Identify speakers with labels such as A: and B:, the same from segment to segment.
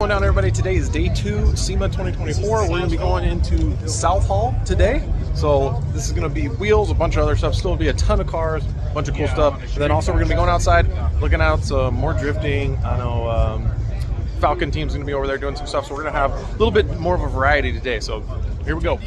A: Going down, everybody. Today is day 2 SEMA 2024. We're going to be going into South Hall today. So this is going to be wheels, a bunch of other stuff. Still be a ton of cars, a bunch of cool stuff. And then also we're going to be going outside, looking out some more drifting. I know Falcon team's going to be over there doing some stuff. So we're going to have a little bit more of a variety today. So here we go.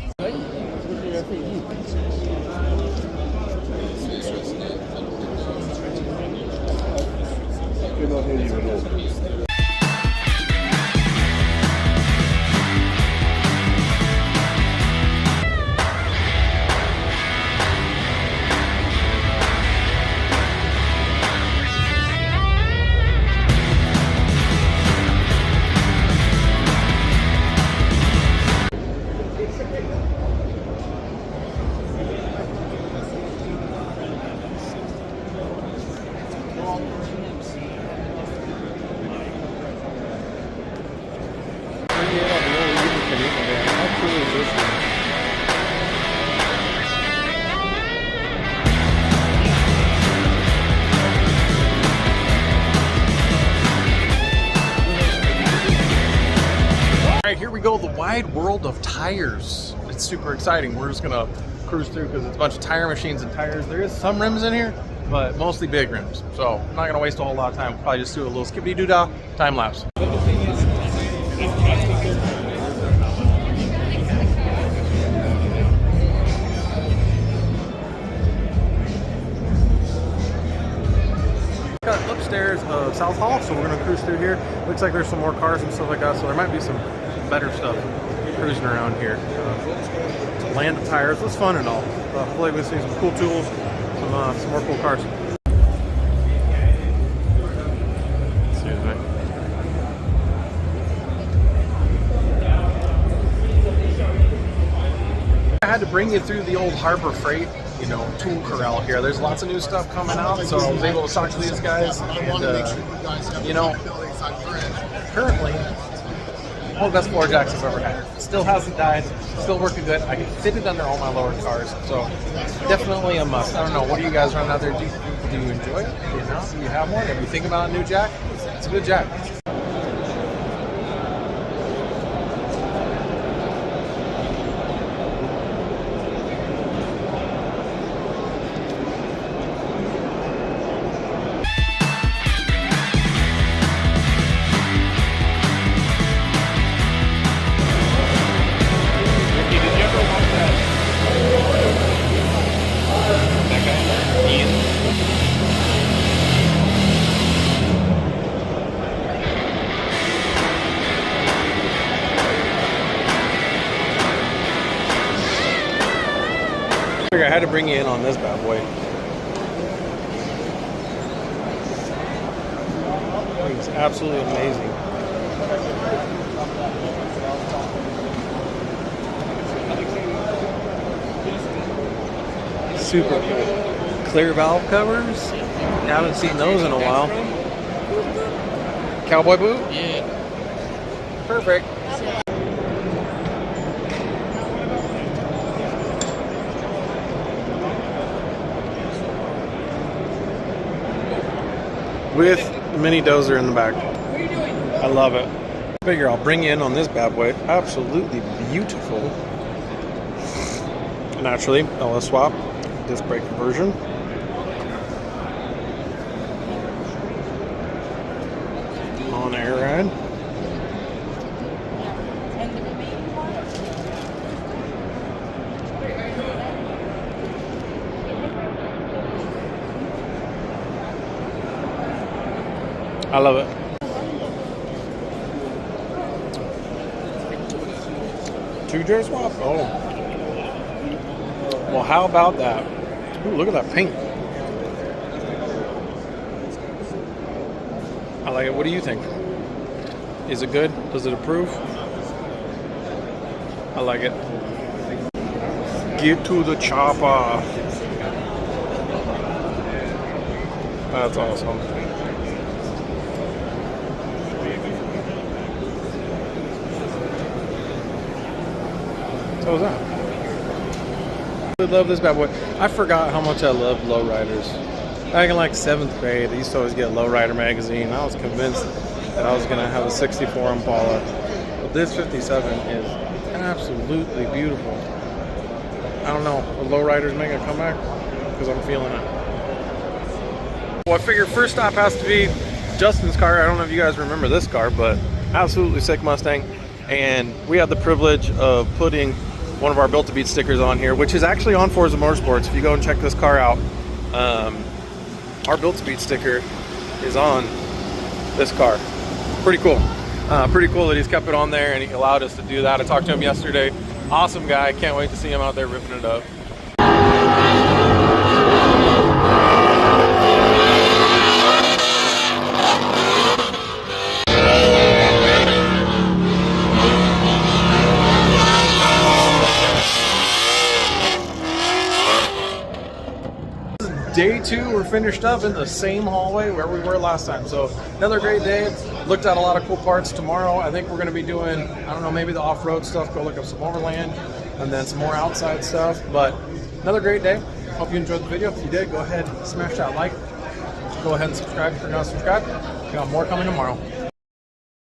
A: All right, here we go, the wide world of tires. It's super exciting. We're just gonna cruise through because it's a bunch of tire machines and tires. There is some rims in here, but mostly big rims. So I'm not gonna waste a whole lot of time. We'll probably just do a little skippity-doo-dah time lapse. Upstairs of South Hall, so we're gonna cruise through here. Looks like there's some more cars and stuff like that, so there might be some better stuff cruising around here. Land of tires, it's fun and all. Hopefully we see some cool tools, some more cool cars. Excuse me. I had to bring you through the old Harbor Freight, tool corral here. There's lots of new stuff coming out, so I was able to talk to these guys. And, currently, one of the best floor jacks I've ever had. Still hasn't died, still working good. I can fit it under all my lower cars, so definitely a must. I don't know, what do you guys run out there? Do you enjoy it? Do you have one? If you think about a new jack, it's a good jack. I had to bring you in on this bad boy. It's absolutely amazing. Super cool. Clear valve covers. Haven't seen those in a while. Cowboy boot? Yeah. Perfect. With the mini dozer in the back. I love it. Figure I'll bring you in on this bad boy. Absolutely beautiful. Naturally, LS swap, disc brake conversion. On air ride. I love it. Two-jar swap? Oh. Well, how about that? Ooh, look at that paint. I like it. What do you think? Is it good? Does it approve? I like it. Get to the chopper. That's awesome. So was that. I love this bad boy. I forgot how much I love lowriders. Back in like 7th grade, I used to always get Lowrider magazine. I was convinced that I was going to have a 64 Impala. But this 57 is absolutely beautiful. I don't know, the lowriders making a comeback? Because I'm feeling it. Well, I figured first stop has to be Justin's car. I don't know if you guys remember this car, but absolutely sick Mustang. And we had the privilege of putting one of our Built to Beat stickers on here, which is actually on Forza Motorsports. If you go and check this car out, our Built to Beat sticker is on this car. Pretty cool. Pretty cool that he's kept it on there and he allowed us to do that. I talked to him yesterday. Awesome guy. Can't wait to see him out there ripping it up. Day 2, we're finished up in the same hallway where we were last time. So another great day. Looked at a lot of cool parts. Tomorrow I think we're going to be doing, I don't know, maybe the off-road stuff, go look up some overland, and then some more outside stuff. But another great day. Hope you enjoyed the video. If you did, go ahead, smash that like. Go ahead and subscribe if you're not subscribed. We got more coming tomorrow.